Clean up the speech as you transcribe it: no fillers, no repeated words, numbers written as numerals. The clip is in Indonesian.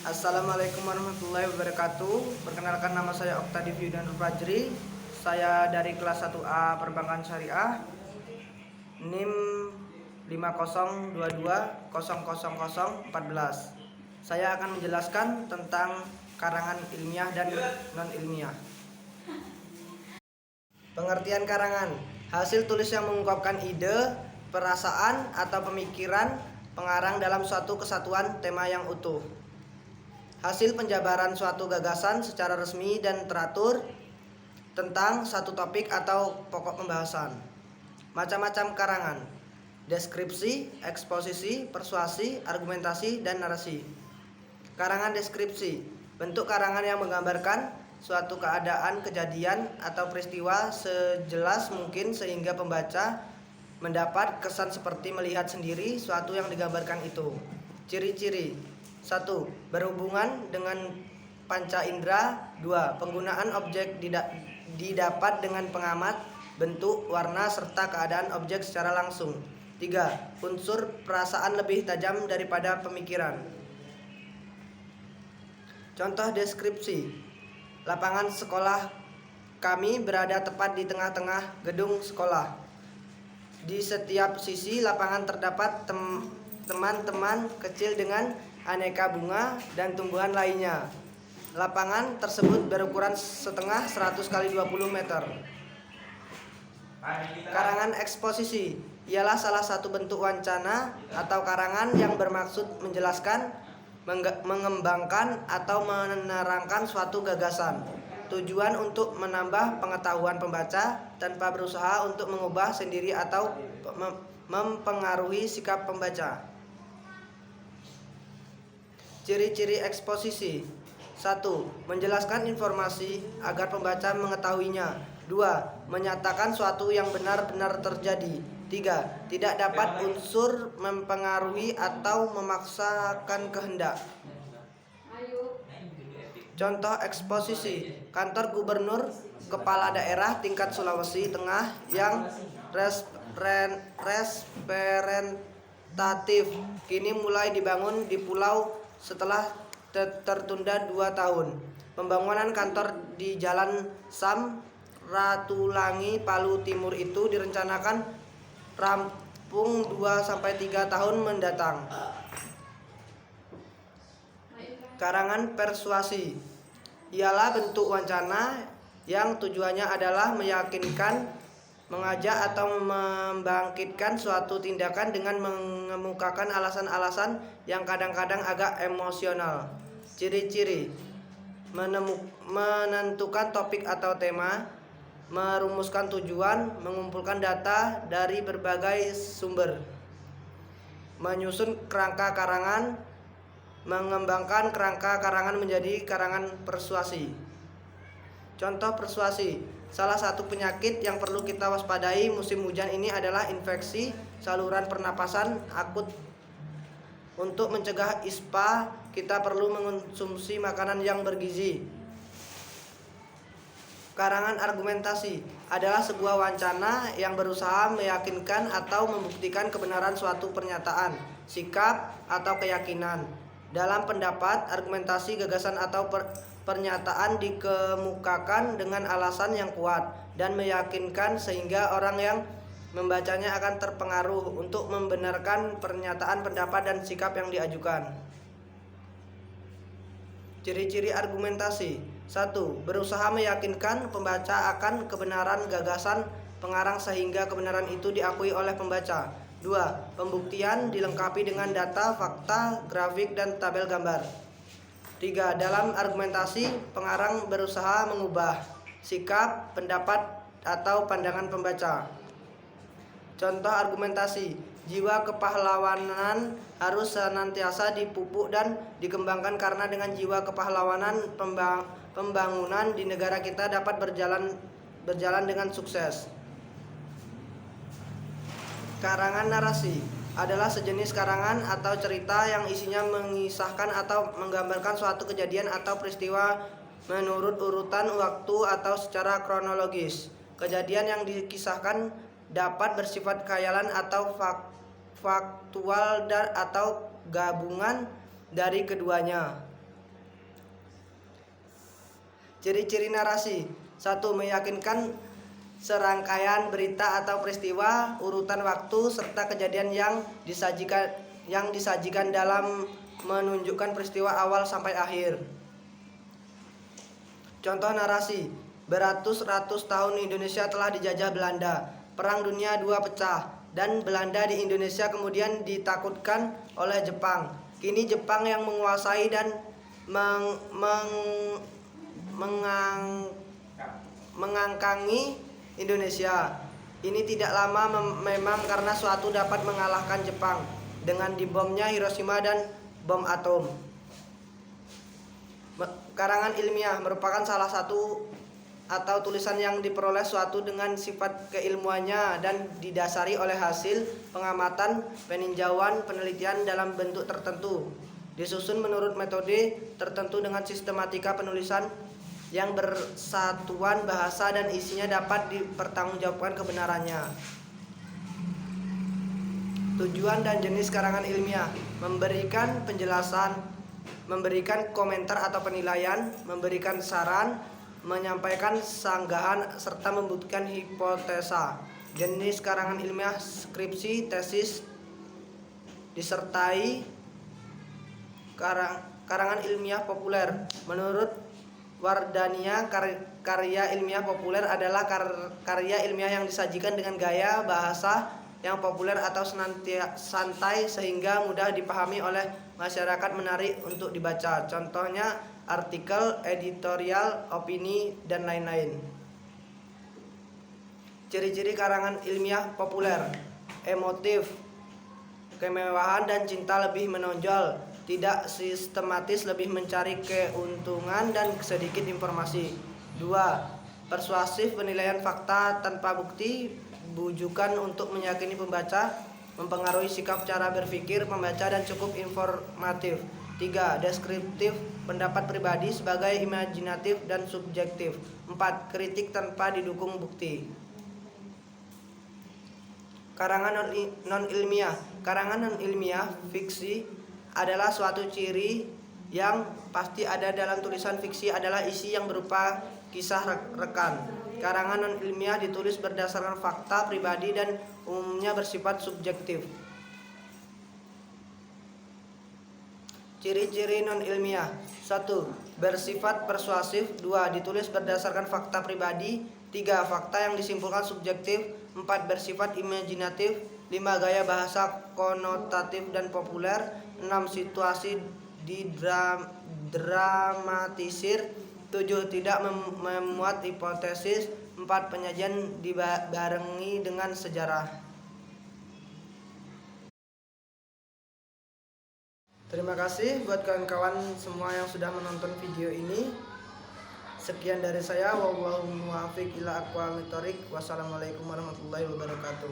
Assalamualaikum warahmatullahi wabarakatuh. Perkenalkan, nama saya Oktadiv Yudan Fajri. Saya dari kelas 1A Perbankan Syariah, NIM 5022000014. Saya akan menjelaskan tentang karangan ilmiah dan non-ilmiah. Pengertian karangan: hasil tulis yang mengungkapkan ide, perasaan, atau pemikiran pengarang dalam suatu kesatuan tema yang utuh. Hasil penjabaran suatu gagasan secara resmi dan teratur tentang satu topik atau pokok pembahasan. Macam-macam karangan: deskripsi, eksposisi, persuasi, argumentasi, dan narasi. Karangan deskripsi: bentuk karangan yang menggambarkan suatu keadaan, kejadian, atau peristiwa sejelas mungkin sehingga pembaca mendapat kesan seperti melihat sendiri suatu yang digambarkan itu. Ciri-ciri: 1. Berhubungan dengan panca indera. 2. Penggunaan objek didapat dengan pengamat, bentuk, warna, serta keadaan objek secara langsung. 3. Unsur perasaan lebih tajam daripada pemikiran. Contoh deskripsi: lapangan sekolah kami berada tepat di tengah-tengah gedung sekolah. Di setiap sisi lapangan terdapat teman-teman kecil dengan aneka bunga dan tumbuhan lainnya. Lapangan tersebut berukuran setengah 100 x 20 meter. Karangan eksposisi ialah salah satu bentuk wacana atau karangan yang bermaksud menjelaskan, mengembangkan, atau menerangkan suatu gagasan. Tujuan untuk menambah pengetahuan pembaca tanpa berusaha untuk mengubah sendiri atau mempengaruhi sikap pembaca. Ciri-ciri eksposisi: 1. Menjelaskan informasi agar pembaca mengetahuinya. 2. Menyatakan suatu yang benar-benar terjadi. 3. Tidak dapat unsur mempengaruhi atau memaksakan kehendak. Contoh eksposisi: kantor gubernur kepala daerah tingkat Sulawesi Tengah yang representatif kini mulai dibangun di pulau setelah tertunda 2 tahun. Pembangunan kantor di Jalan Sam Ratulangi, Palu Timur itu direncanakan rampung 2-3 tahun mendatang. Karangan persuasi ialah bentuk wacana yang tujuannya adalah meyakinkan, mengajak, atau membangkitkan suatu tindakan dengan mengemukakan alasan-alasan yang kadang-kadang agak emosional. Ciri-ciri: menentukan topik atau tema, merumuskan tujuan, mengumpulkan data dari berbagai sumber, menyusun kerangka karangan, mengembangkan kerangka karangan menjadi karangan persuasi. Contoh persuasi: salah satu penyakit yang perlu kita waspadai musim hujan ini adalah infeksi saluran pernapasan akut. Untuk mencegah ISPA, kita perlu mengonsumsi makanan yang bergizi. Karangan argumentasi adalah sebuah wacana yang berusaha meyakinkan atau membuktikan kebenaran suatu pernyataan, sikap, atau keyakinan. Dalam pendapat, argumentasi, gagasan, atau pernyataan dikemukakan dengan alasan yang kuat dan meyakinkan sehingga orang yang membacanya akan terpengaruh untuk membenarkan pernyataan, pendapat, dan sikap yang diajukan. Ciri-ciri argumentasi: 1. Berusaha meyakinkan pembaca akan kebenaran gagasan pengarang sehingga kebenaran itu diakui oleh pembaca. 2. Pembuktian dilengkapi dengan data, fakta, grafik, dan tabel gambar. 3. Dalam argumentasi, pengarang berusaha mengubah sikap, pendapat, atau pandangan pembaca. Contoh argumentasi: jiwa kepahlawanan harus senantiasa dipupuk dan dikembangkan karena dengan jiwa kepahlawanan pembangunan di negara kita dapat berjalan dengan sukses. Karangan narasi adalah sejenis karangan atau cerita yang isinya mengisahkan atau menggambarkan suatu kejadian atau peristiwa menurut urutan waktu atau secara kronologis. Kejadian yang dikisahkan dapat bersifat khayalan atau faktual atau gabungan dari keduanya. Ciri-ciri narasi. 1. Meyakinkan serangkaian berita atau peristiwa, urutan waktu, serta kejadian yang disajikan dalam menunjukkan peristiwa awal sampai akhir. Contoh narasi. Beratus-ratus tahun Indonesia telah dijajah Belanda. Perang Dunia II pecah dan Belanda di Indonesia kemudian ditakutkan oleh Jepang. Kini Jepang yang menguasai dan mengangkangi Indonesia. Ini tidak lama memang karena suatu dapat mengalahkan Jepang dengan dibomnya Hiroshima dan bom atom. Karangan ilmiah merupakan salah satu atau tulisan yang diperoleh suatu dengan sifat keilmuannya dan didasari oleh hasil pengamatan, peninjauan, penelitian dalam bentuk tertentu, disusun menurut metode tertentu dengan sistematika penulisan yang bersatuan bahasa dan isinya dapat dipertanggungjawabkan kebenarannya. Tujuan dan jenis karangan ilmiah: memberikan penjelasan, memberikan komentar atau penilaian, memberikan saran, menyampaikan sanggahan, serta membuktikan hipotesa. Jenis karangan ilmiah: skripsi, tesis, disertai. Karangan ilmiah populer. Menurut Wardania, karya ilmiah populer adalah karya ilmiah yang disajikan dengan gaya bahasa yang populer atau santai sehingga mudah dipahami oleh masyarakat, menarik untuk dibaca. Contohnya artikel, editorial, opini, dan lain-lain. Ciri-ciri karangan ilmiah populer: emotif, kemewahan dan cinta lebih menonjol, tidak sistematis, lebih mencari keuntungan dan sedikit informasi. 2. Persuasif, penilaian fakta tanpa bukti, bujukan untuk meyakini pembaca, mempengaruhi sikap cara berpikir pembaca dan cukup informatif. 3. Deskriptif, pendapat pribadi sebagai imajinatif dan subjektif. 4. Kritik tanpa didukung bukti. Karangan non-ilmiah. Karangan non-ilmiah, fiksi, adalah suatu ciri yang pasti ada dalam tulisan fiksi adalah isi yang berupa kisah rekan. Karangan non-ilmiah ditulis berdasarkan fakta pribadi dan umumnya bersifat subjektif. Ciri-ciri non-ilmiah: 1. Bersifat persuasif. 2. Ditulis berdasarkan fakta pribadi. 3. Fakta yang disimpulkan subjektif. 4. Bersifat imajinatif. 5. Gaya bahasa konotatif dan populer. 6. Situasi didramatisir. 7. Tidak memuat hipotesis. 4. Penyajian dibarengi dengan sejarah. Terima kasih buat kawan-kawan semua yang sudah menonton video ini. Sekian dari saya. Wallahu muwaffiq ila aqwamit thoriq. Wassalamualaikum warahmatullahi wabarakatuh.